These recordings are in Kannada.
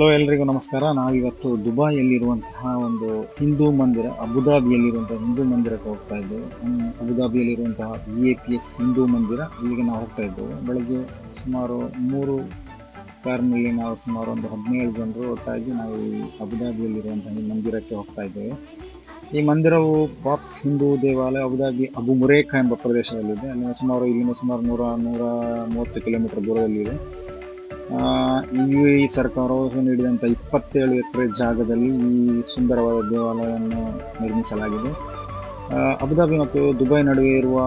ಹಲೋ ಎಲ್ರಿಗೂ ನಮಸ್ಕಾರ. ನಾವಿವತ್ತು ದುಬೈಯಲ್ಲಿರುವಂತಹ ಒಂದು ಹಿಂದೂ ಮಂದಿರ, ಅಬುದಾಬಿಯಲ್ಲಿರುವಂತಹ ಹಿಂದೂ ಮಂದಿರಕ್ಕೆ ಹೋಗ್ತಾ ಇದ್ದೇವೆ. ಅಬುದಾಬಿಯಲ್ಲಿರುವಂತಹ VAPS ಹಿಂದೂ ಮಂದಿರ, ಇಲ್ಲಿಗೆ ನಾವು ಹೋಗ್ತಾ ಇದ್ದೇವೆ. ಬೆಳಗ್ಗೆ ಸುಮಾರು 3 ಕಾರ್ನಲ್ಲಿ ನಾವು ಸುಮಾರು ಒಂದು 17 ಜನರು ಒಟ್ಟಾಗಿ ನಾವು ಈ ಅಬುದಾಬಿಯಲ್ಲಿರುವಂತಹ ಈ ಮಂದಿರಕ್ಕೆ ಹೋಗ್ತಾ ಇದ್ದೇವೆ. ಈ ಮಂದಿರವು ಬಾಬ್ಸ್ ಹಿಂದೂ ದೇವಾಲಯ ಅಬುದಾಬಿ ಅಬು ಮುರೇಖಾ ಎಂಬ ಪ್ರದೇಶದಲ್ಲಿದೆ. ಇಲ್ಲಿಂದ ಸುಮಾರು 130 ಕಿಲೋಮೀಟರ್ ದೂರದಲ್ಲಿದೆ. UAE ಸರ್ಕಾರವು ನೀಡಿದಂಥ 27 ಎಕರೆ ಜಾಗದಲ್ಲಿ ಈ ಸುಂದರವಾದ ದೇವಾಲಯವನ್ನು ನಿರ್ಮಿಸಲಾಗಿದೆ. ಅಬುದಾಬಿ ಮತ್ತು ದುಬೈ ನಡುವೆ ಇರುವ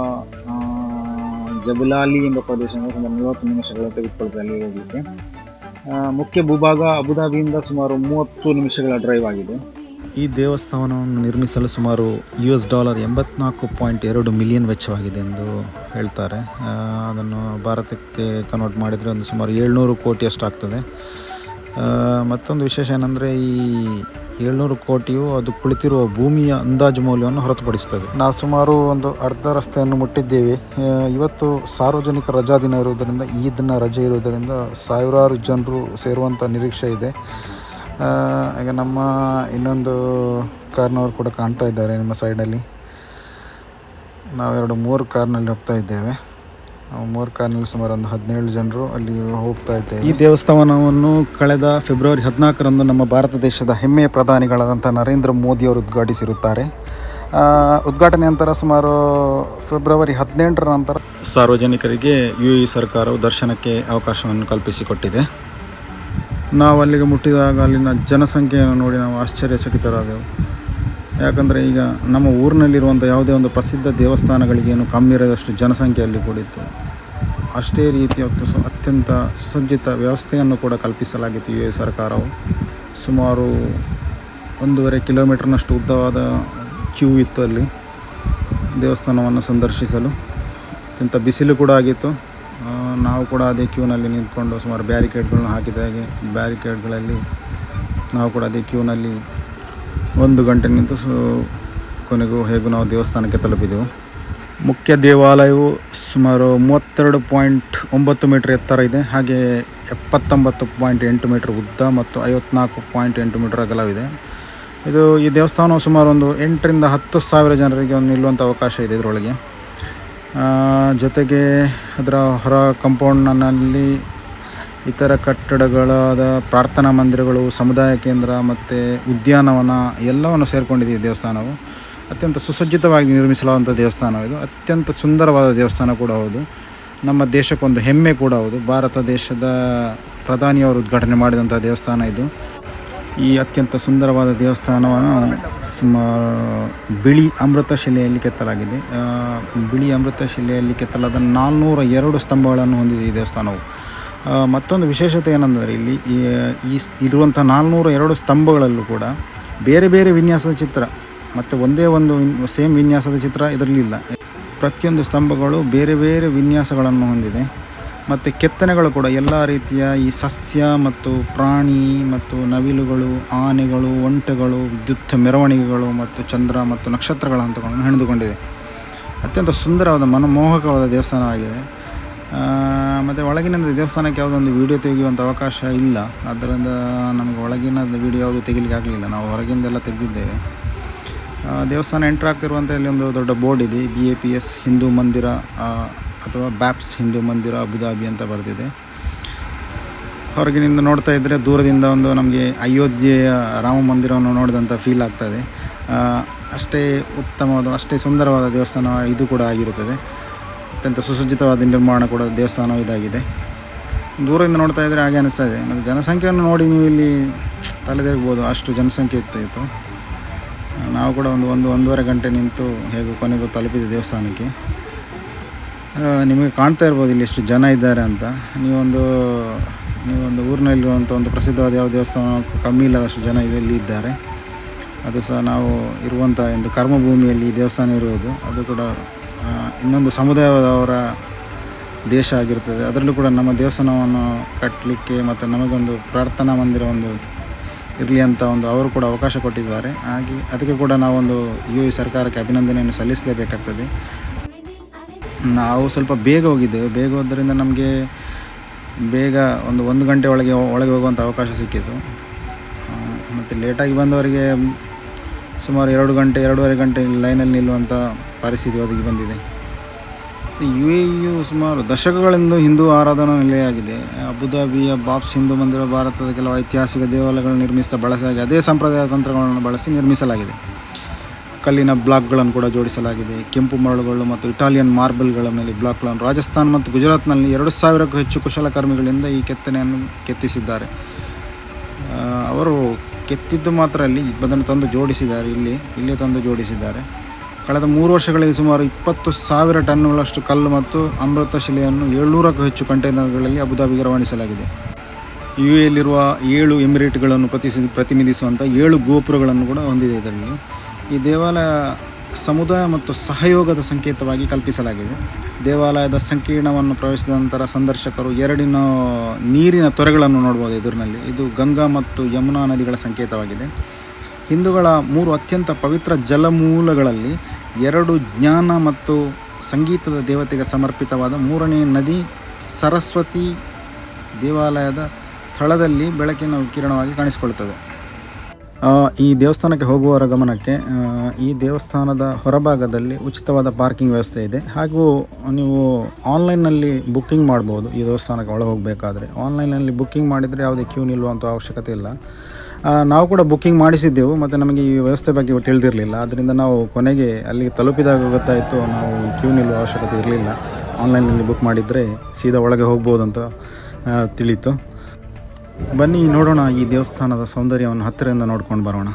ಜಬಲಾಲಿ ಎಂಬ ಪ್ರದೇಶದಿಂದ ಸುಮಾರು 30 ನಿಮಿಷಗಳು ತೆಗೆದುಕೊಳ್ತದೆ ಅಲ್ಲಿ ಹೋಗಲಿಕ್ಕೆ. ಮುಖ್ಯ ಭೂಭಾಗ ಅಬುದಾಬಿಯಿಂದ ಸುಮಾರು 30 ನಿಮಿಷಗಳ ಡ್ರೈವ್ ಆಗಿದೆ. ಈ ದೇವಸ್ಥಾನವನ್ನು ನಿರ್ಮಿಸಲು ಸುಮಾರು $84.2 ಮಿಲಿಯನ್ ವೆಚ್ಚವಾಗಿದೆ ಎಂದು ಹೇಳ್ತಾರೆ. ಅದನ್ನು ಭಾರತಕ್ಕೆ ಕನ್ವರ್ಟ್ ಮಾಡಿದರೆ ಒಂದು ಸುಮಾರು 700 ಕೋಟಿಯಷ್ಟು ಆಗ್ತದೆ. ಮತ್ತೊಂದು ವಿಶೇಷ ಏನಂದರೆ ಈ 700 ಕೋಟಿಯು ಅದು ಕುಳಿತಿರುವ ಭೂಮಿಯ ಅಂದಾಜು ಮೌಲ್ಯವನ್ನು ಹೊರತುಪಡಿಸ್ತದೆ. ನಾವು ಸುಮಾರು ಒಂದು ಅರ್ಧ ರಸ್ತೆಯನ್ನು ಮುಟ್ಟಿದ್ದೇವೆ. ಇವತ್ತು ಸಾರ್ವಜನಿಕ ರಜಾ ದಿನ ಇರುವುದರಿಂದ, ಈದ್ನ ರಜೆ ಇರುವುದರಿಂದ ಸಾವಿರಾರು ಜನರು ಸೇರುವಂಥ ನಿರೀಕ್ಷೆ ಇದೆ. ಈಗ ನಮ್ಮ ಇನ್ನೊಂದು ಕಾರ್ನವರು ಕೂಡ ಕಾಣ್ತಾ ಇದ್ದಾರೆ ನಿಮ್ಮ ಸೈಡಲ್ಲಿ. ನಾವು 3 ಕಾರ್ನಲ್ಲಿ ಹೋಗ್ತಾ ಇದ್ದೇವೆ. 3 ಕಾರ್ನಲ್ಲಿ ಸುಮಾರು ಒಂದು 17 ಜನರು ಅಲ್ಲಿ ಹೋಗ್ತಾ ಇದ್ದೇವೆ. ಈ ದೇವಸ್ಥಾನವನ್ನು ಕಳೆದ ಫೆಬ್ರವರಿ 14ರಂದು ನಮ್ಮ ಭಾರತ ದೇಶದ ಹೆಮ್ಮೆಯ ಪ್ರಧಾನಿಗಳಾದಂಥ ನರೇಂದ್ರ ಮೋದಿಯವರು ಉದ್ಘಾಟಿಸಿರುತ್ತಾರೆ. ಉದ್ಘಾಟನೆ ನಂತರ ಸುಮಾರು ಫೆಬ್ರವರಿ 18ರ ನಂತರ ಸಾರ್ವಜನಿಕರಿಗೆ UAE ಸರ್ಕಾರವು ದರ್ಶನಕ್ಕೆ ಅವಕಾಶವನ್ನು ಕಲ್ಪಿಸಿಕೊಟ್ಟಿದೆ. ನಾವು ಅಲ್ಲಿಗೆ ಮುಟ್ಟಿದಾಗ ಅಲ್ಲಿನ ಜನಸಂಖ್ಯೆಯನ್ನು ನೋಡಿ ನಾವು ಆಶ್ಚರ್ಯಚಕಿತರಾದೆವು. ಯಾಕಂದರೆ ಈಗ ನಮ್ಮ ಊರಿನಲ್ಲಿರುವಂಥ ಯಾವುದೇ ಒಂದು ಪ್ರಸಿದ್ಧ ದೇವಸ್ಥಾನಗಳಿಗೇನು ಕಮ್ಮಿ ಇರೋದಷ್ಟು ಜನಸಂಖ್ಯೆಯಲ್ಲಿ ಕೂಡಿತ್ತು. ಅಷ್ಟೇ ರೀತಿಯ ಅತ್ಯಂತ ಸುಸಜ್ಜಿತ ವ್ಯವಸ್ಥೆಯನ್ನು ಕೂಡ ಕಲ್ಪಿಸಲಾಗಿತ್ತು UAE ಸರ್ಕಾರವು. ಸುಮಾರು 1.5 ಕಿಲೋಮೀಟರ್ನಷ್ಟು ಉದ್ದವಾದ ಕ್ಯೂ ಇತ್ತು ಅಲ್ಲಿ ದೇವಸ್ಥಾನವನ್ನು ಸಂದರ್ಶಿಸಲು. ಅತ್ಯಂತ ಬಿಸಿಲು ಕೂಡ ಆಗಿತ್ತು. ನಾವು ಕೂಡ ಅದೇ ಕ್ಯೂನಲ್ಲಿ ನಿಂತ್ಕೊಂಡು ಸುಮಾರು ಬ್ಯಾರಿಕೇಡ್ಗಳನ್ನ ಹಾಕಿದಾಗೆ ಬ್ಯಾರಿಕೇಡ್ಗಳಲ್ಲಿ ನಾವು ಕೂಡ ಅದೇ ಕ್ಯೂನಲ್ಲಿ 1 ಗಂಟೆ ನಿಂತು ಕೊನೆಗೂ ಹೇಗೂ ನಾವು ದೇವಸ್ಥಾನಕ್ಕೆ ತಲುಪಿದೆವು. ಮುಖ್ಯ ದೇವಾಲಯವು ಸುಮಾರು 32.9 ಮೀಟರ್ ಎತ್ತರ ಇದೆ. ಹಾಗೆ 79.8 ಮೀಟರ್ ಉದ್ದ ಮತ್ತು 54.8 ಮೀಟರ್ ಅಗಲವಿದೆ. ಈ ದೇವಸ್ಥಾನವು ಸುಮಾರು ಒಂದು 8ರಿಂದ 10 ಸಾವಿರ ಜನರಿಗೆ ನಿಲ್ಲುವಂಥ ಅವಕಾಶ ಇದೆ ಇದರೊಳಗೆ. ಜೊತೆಗೆ ಅದರ ಹೊರ ಕಾಂಪೌಂಡ್ನಲ್ಲಿ ಇತರ ಕಟ್ಟಡಗಳಾದ ಪ್ರಾರ್ಥನಾ ಮಂದಿರಗಳು, ಸಮುದಾಯ ಕೇಂದ್ರ ಮತ್ತು ಉದ್ಯಾನವನ ಎಲ್ಲವನ್ನು ಸೇರಿಕೊಂಡಿದೆ ಈ ದೇವಸ್ಥಾನವು. ಅತ್ಯಂತ ಸುಸಜ್ಜಿತವಾಗಿ ನಿರ್ಮಿಸಲಾದಂಥ ದೇವಸ್ಥಾನವಿದು. ಅತ್ಯಂತ ಸುಂದರವಾದ ದೇವಸ್ಥಾನ ಕೂಡ ಹೌದು. ನಮ್ಮ ದೇಶಕ್ಕೊಂದು ಹೆಮ್ಮೆ ಕೂಡ ಹೌದು. ಭಾರತ ದೇಶದ ಪ್ರಧಾನಿಯವರು ಉದ್ಘಾಟನೆ ಮಾಡಿದಂಥ ದೇವಸ್ಥಾನ ಇದು. ಈ ಅತ್ಯಂತ ಸುಂದರವಾದ ದೇವಸ್ಥಾನವನ್ನು ಬಿಳಿ ಅಮೃತ ಶಿಲೆಯಲ್ಲಿ ಕೆತ್ತಲಾಗಿದೆ. ಬಿಳಿ ಅಮೃತ ಶಿಲೆಯಲ್ಲಿ ಕೆತ್ತಲಾದ 402 ಸ್ತಂಭಗಳನ್ನು ಹೊಂದಿದೆ ಈ ದೇವಸ್ಥಾನವು. ಮತ್ತೊಂದು ವಿಶೇಷತೆ ಏನಂದರೆ ಇಲ್ಲಿ ಇರುವಂಥ 402 ಸ್ತಂಭಗಳಲ್ಲೂ ಕೂಡ ಬೇರೆ ಬೇರೆ ವಿನ್ಯಾಸದ ಚಿತ್ರ, ಮತ್ತು ಒಂದೇ ಒಂದು ಸೇಮ್ ವಿನ್ಯಾಸದ ಚಿತ್ರ ಇದರಲ್ಲಿಲ್ಲ. ಪ್ರತಿಯೊಂದು ಸ್ತಂಭಗಳು ಬೇರೆ ಬೇರೆ ವಿನ್ಯಾಸಗಳನ್ನು ಹೊಂದಿದೆ. ಮತ್ತು ಕೆತ್ತನೆಗಳು ಕೂಡ ಎಲ್ಲ ರೀತಿಯ ಈ ಸಸ್ಯ ಮತ್ತು ಪ್ರಾಣಿ ಮತ್ತು ನವಿಲುಗಳು, ಆನೆಗಳು, ಒಂಟೆಗಳು, ವಿದ್ಯುತ್ ಮೆರವಣಿಗೆಗಳು ಮತ್ತು ಚಂದ್ರ ಮತ್ತು ನಕ್ಷತ್ರಗಳ ಹಂತಗಳನ್ನು ಹೆಣೆದುಕೊಂಡಿದೆ. ಅತ್ಯಂತ ಸುಂದರವಾದ ಮನಮೋಹಕವಾದ ದೇವಸ್ಥಾನವಾಗಿದೆ. ಮತ್ತು ಒಳಗಿನ ದೇವಸ್ಥಾನಕ್ಕೆ ಯಾವುದೊಂದು ವಿಡಿಯೋ ತೆಗೆಯುವಂಥ ಅವಕಾಶ ಇಲ್ಲ. ಆದ್ದರಿಂದ ನಮಗೆ ಒಳಗಿನ ವಿಡಿಯೋ ಯಾವುದು ತೆಗಿಲಿಕ್ಕೆ ಆಗಲಿಲ್ಲ. ನಾವು ಹೊರಗಿಂದೆಲ್ಲ ತೆಗೆದಿದ್ದೇವೆ. ದೇವಸ್ಥಾನ ಎಂಟ್ರ್ ಆಗ್ತಿರುವಂಥ ಇಲ್ಲಿ ಒಂದು ದೊಡ್ಡ ಬೋರ್ಡ್ ಇದೆ, BAPS ಹಿಂದೂ ಮಂದಿರ ಅಥವಾ BAPS ಹಿಂದೂ ಮಂದಿರ ಅಬುದಾಬಿ ಅಂತ ಬರೆದಿದೆ. ಹೊರಗಿನಿಂದ ನೋಡ್ತಾ ಇದ್ದರೆ ದೂರದಿಂದ ಒಂದು ನಮಗೆ ಅಯೋಧ್ಯೆಯ ರಾಮ ಮಂದಿರವನ್ನು ನೋಡಿದಂಥ ಫೀಲ್ ಆಗ್ತದೆ. ಅಷ್ಟೇ ಉತ್ತಮವಾದ, ಅಷ್ಟೇ ಸುಂದರವಾದ ದೇವಸ್ಥಾನ ಇದು ಕೂಡ ಆಗಿರುತ್ತದೆ. ಅತ್ಯಂತ ಸುಸಜ್ಜಿತವಾದ ನಿರ್ಮಾಣ ಕೂಡ ದೇವಸ್ಥಾನ ಇದಾಗಿದೆ. ದೂರದಿಂದ ನೋಡ್ತಾ ಇದ್ದರೆ ಹಾಗೆ ಅನಿಸ್ತಾ ಇದೆ. ಮತ್ತು ಜನಸಂಖ್ಯೆಯನ್ನು ನೋಡಿ ನೀವು ಇಲ್ಲಿ ತಲೆದಿರ್ಬೋದು, ಅಷ್ಟು ಜನಸಂಖ್ಯೆ ಇತ್ತು. ನಾವು ಕೂಡ ಒಂದೂವರೆ ಗಂಟೆ ನಿಂತು ಹೇಗೂ ಕೊನೆಗೂ ತಲುಪಿದೆ ದೇವಸ್ಥಾನಕ್ಕೆ. ನಿಮಗೆ ಕಾಣ್ತಾ ಇರ್ಬೋದು ಇಲ್ಲಿ ಎಷ್ಟು ಜನ ಇದ್ದಾರೆ ಅಂತ. ನೀವೊಂದು ಊರಿನಲ್ಲಿರುವಂಥ ಒಂದು ಪ್ರಸಿದ್ಧವಾದ ಯಾವ ದೇವಸ್ಥಾನಕ್ಕೂ ಕಮ್ಮಿ ಇಲ್ಲದಷ್ಟು ಜನ ಇಲ್ಲಿ ಇದ್ದಾರೆ. ಅದು ಸಹ ನಾವು ಇರುವಂಥ ಒಂದು ಕರ್ಮಭೂಮಿಯಲ್ಲಿ ದೇವಸ್ಥಾನ ಇರುವುದು. ಅದು ಕೂಡ ಇನ್ನೊಂದು ಸಮುದಾಯದವರ ದೇಶ ಆಗಿರ್ತದೆ. ಅದರಲ್ಲೂ ಕೂಡ ನಮ್ಮ ದೇವಸ್ಥಾನವನ್ನು ಕಟ್ಟಲಿಕ್ಕೆ ಮತ್ತು ನಮಗೊಂದು ಪ್ರಾರ್ಥನಾ ಮಂದಿರ ಇರಲಿ ಅಂತ ಅವರು ಕೂಡ ಅವಕಾಶ ಕೊಟ್ಟಿದ್ದಾರೆ. ಹಾಗೆ ಅದಕ್ಕೆ ಕೂಡ ನಾವೊಂದು UAE ಸರ್ಕಾರಕ್ಕೆ ಅಭಿನಂದನೆಯನ್ನು ಸಲ್ಲಿಸಲೇಬೇಕಾಗ್ತದೆ. ನಾವು ಸ್ವಲ್ಪ ಬೇಗ ಹೋಗಿದ್ದೇವೆ. ಬೇಗ ಹೋದ್ದರಿಂದ ನಮಗೆ ಬೇಗ ಒಂದು ಗಂಟೆ ಒಳಗೆ ಹೋಗುವಂಥ ಅವಕಾಶ ಸಿಕ್ಕಿತು. ಮತ್ತು ಲೇಟಾಗಿ ಬಂದವರಿಗೆ ಸುಮಾರು 2-2.5 ಗಂಟೆ ಲೈನಲ್ಲಿ ನಿಲ್ಲುವಂಥ ಪರಿಸ್ಥಿತಿ ಒದಗಿ ಬಂದಿದೆ. UAE ಸುಮಾರು ದಶಕಗಳಿಂದ ಹಿಂದೂ ಆರಾಧನಾ ನೆಲೆಯಾಗಿದೆ. ಅಬುಧಾಬಿಯ ಬಾಬ್ಸ್ ಹಿಂದೂ ಮಂದಿರ ಭಾರತದ ಕೆಲವು ಐತಿಹಾಸಿಕ ದೇವಾಲಯಗಳನ್ನು ನಿರ್ಮಿಸಿದ ಬಳಸಲಾಗಿ ಅದೇ ಸಂಪ್ರದಾಯ ತಂತ್ರಗಳನ್ನು ಬಳಸಿ ನಿರ್ಮಿಸಲಾಗಿದೆ. ಕಲ್ಲಿನ ಬ್ಲಾಕ್ಗಳನ್ನು ಕೂಡ ಜೋಡಿಸಲಾಗಿದೆ. ಕೆಂಪು ಮರಳುಗಳು ಮತ್ತು ಇಟಾಲಿಯನ್ ಮಾರ್ಬಲ್ಗಳ ಮೇಲೆ ಬ್ಲಾಕ್ಗಳನ್ನು ರಾಜಸ್ಥಾನ್ ಮತ್ತು ಗುಜರಾತ್ನಲ್ಲಿ 2,000ಕ್ಕೂ ಹೆಚ್ಚು ಕುಶಲಕರ್ಮಿಗಳಿಂದ ಈ ಕೆತ್ತನೆಯನ್ನು ಕೆತ್ತಿಸಿದ್ದಾರೆ. ಅವರು ಕೆತ್ತಿದ್ದು ಮಾತ್ರ ಅಲ್ಲಿ ಅದನ್ನು ತಂದು ಜೋಡಿಸಿದ್ದಾರೆ. ಇಲ್ಲೇ ತಂದು ಜೋಡಿಸಿದ್ದಾರೆ. ಕಳೆದ 3 ವರ್ಷಗಳಲ್ಲಿ ಸುಮಾರು 20,000 ಟನ್ಗಳಷ್ಟು ಕಲ್ಲು ಮತ್ತು ಅಮೃತ ಶಿಲೆಯನ್ನು 700ಕ್ಕೂ ಹೆಚ್ಚು ಕಂಟೈನರ್ಗಳಲ್ಲಿ ಅಬುಧಾಬಿಗೆ ರವಾನಿಸಲಾಗಿದೆ. UAEಯಲ್ಲಿರುವ 7 ಎಮಿರೇಟ್ಗಳನ್ನು ಪ್ರತಿನಿಧಿಸುವಂಥ 7 ಗೋಪುರಗಳನ್ನು ಕೂಡ ಹೊಂದಿದೆ. ಇದರಲ್ಲಿ ಈ ದೇವಾಲಯ ಸಮುದಾಯ ಮತ್ತು ಸಹಯೋಗದ ಸಂಕೇತವಾಗಿ ಕಲ್ಪಿಸಲಾಗಿದೆ. ದೇವಾಲಯದ ಸಂಕೀರ್ಣವನ್ನು ಪ್ರವೇಶಿಸಿದ ನಂತರ ಸಂದರ್ಶಕರು 2 ನೀರಿನ ತೊರೆಗಳನ್ನು ನೋಡ್ಬೋದು ಎದುರಿನಲ್ಲಿ. ಇದು ಗಂಗಾ ಮತ್ತು ಯಮುನಾ ನದಿಗಳ ಸಂಕೇತವಾಗಿದೆ. ಹಿಂದೂಗಳ 3 ಅತ್ಯಂತ ಪವಿತ್ರ ಜಲಮೂಲಗಳಲ್ಲಿ 2 ಜ್ಞಾನ ಮತ್ತು ಸಂಗೀತದ ದೇವತೆಗೆ ಸಮರ್ಪಿತವಾದ 3ನೇ ನದಿ ಸರಸ್ವತಿ ದೇವಾಲಯದ ಸ್ಥಳದಲ್ಲಿ ಬೆಳಕಿನ ಕಿರಣವಾಗಿ ಕಾಣಿಸಿಕೊಳ್ಳುತ್ತದೆ. ಈ ದೇವಸ್ಥಾನಕ್ಕೆ ಹೋಗುವವರ ಗಮನಕ್ಕೆ ಈ ದೇವಸ್ಥಾನದ ಹೊರಭಾಗದಲ್ಲಿ ಉಚಿತವಾದ ಪಾರ್ಕಿಂಗ್ ವ್ಯವಸ್ಥೆ ಇದೆ. ಹಾಗೂ ನೀವು ಆನ್ಲೈನ್ನಲ್ಲಿ ಬುಕ್ಕಿಂಗ್ ಮಾಡ್ಬೋದು. ಈ ದೇವಸ್ಥಾನಕ್ಕೆ ಒಳಗೆ ಹೋಗಬೇಕಾದ್ರೆ ಆನ್ಲೈನಲ್ಲಿ ಬುಕ್ಕಿಂಗ್ ಮಾಡಿದರೆ ಯಾವುದೇ ಕ್ಯೂ ನಿಲ್ಲುವಂಥ ಅವಶ್ಯಕತೆ ಇಲ್ಲ. ನಾವು ಕೂಡ ಬುಕ್ಕಿಂಗ್ ಮಾಡಿಸಿದ್ದೆವು ಮತ್ತು ನಮಗೆ ಈ ವ್ಯವಸ್ಥೆ ಬಗ್ಗೆ ತಿಳಿದಿರಲಿಲ್ಲ. ಆದ್ದರಿಂದ ನಾವು ಕೊನೆಗೆ ಅಲ್ಲಿಗೆ ತಲುಪಿದಾಗ ಗೊತ್ತಾಯಿತು ನಾವು ಕ್ಯೂ ನಿಲ್ಲುವ ಅವಶ್ಯಕತೆ ಇರಲಿಲ್ಲ. ಆನ್ಲೈನಲ್ಲಿ ಬುಕ್ ಮಾಡಿದರೆ ಸೀದಾ ಒಳಗೆ ಹೋಗ್ಬೋದು ಅಂತ ತಿಳಿಯಿತು. ಬನ್ನಿ ನೋಡೋಣ ಈ ದೇವಸ್ಥಾನದ ಸೌಂದರ್ಯವನ್ನು ಹತ್ತಿರದಿಂದ ನೋಡ್ಕೊಂಡು ಬರೋಣ.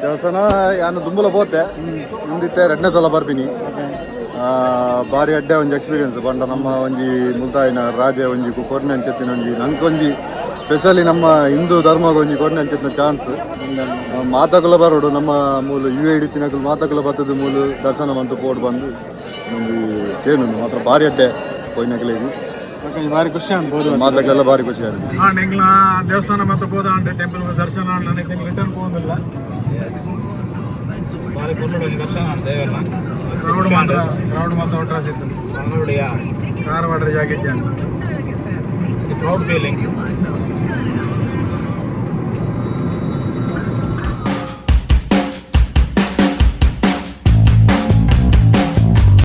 ದೇವಸ್ಥಾನ ಯಾನು ದುಂಬುಲ ಪೋತೆ ಮುಂದಿತ್ತೆ 2ನೇ ಸಲ ಬರ್ತೀನಿ. ಭಾರಿ ಅಡ್ಡೆ ಒಂಜಿ ಎಕ್ಸ್ಪೀರಿಯನ್ಸ್ ಪಂಡ ನಮ್ಮ ಒಂಜಿ ಮುಲ್ತಾಯಿನ ರಾಜೆ ಒಂಜಿ ಕೊರ್ನೆ ಅಂಚೆತ್ತಿನ ಒಂಜಿ ನಂಗೊಂಜಿ ಸ್ಪೆಷಲಿ ನಮ್ಮ ಹಿಂದೂ ಧರ್ಮಕ್ಕೆ ಒಂಜಿ ಕೊರ್ನೆ ಅಂಚೆತ್ತಿನ ಚಾನ್ಸ್ ಮಾತಾಕುಲ ಬರೋಡು ನಮ್ಮ ಮೂಲು UAE ತಿನ್ನಕಲು ಮಾತಾಕುಲ ಬತ್ತದ ಮೂಲು ದರ್ಶನ ಬಂತು ಪೋಡ್ ಬಂದು ಒಂದು ಏನು ಮಾತ್ರ ಭಾರಿ ಅಡ್ಡೆ ಪೋಯ್ನಕಲೇಗಿ ಭಾರಿ ಖುಷಿ ಅನ್ಬೋದು. ಮಾತಾಕಲೆಲ್ಲ ಭಾರಿ ಖುಷಿ ಆಗಿದೆ. ದೇವಸ್ಥಾನ ಮತ್ತೆ ಹೋದ ಟೆಂಪಲ್ ದರ್ಶನ ನನಗೆ ರಿಟರ್ನ್ ಹೋಗೋದಿಲ್ಲ. ಭಾರಿ ದರ್ಶನ ದೇವೆಲ್ಲ ಕ್ರೌಡ್ ಮಾತ್ರ ಒಟ್ರಾಸಿತ್ತು. ಧಾರವಾಡ ಜಾಗ ಕ್ರೌಡ್ ಫೀಲಿಂಗ್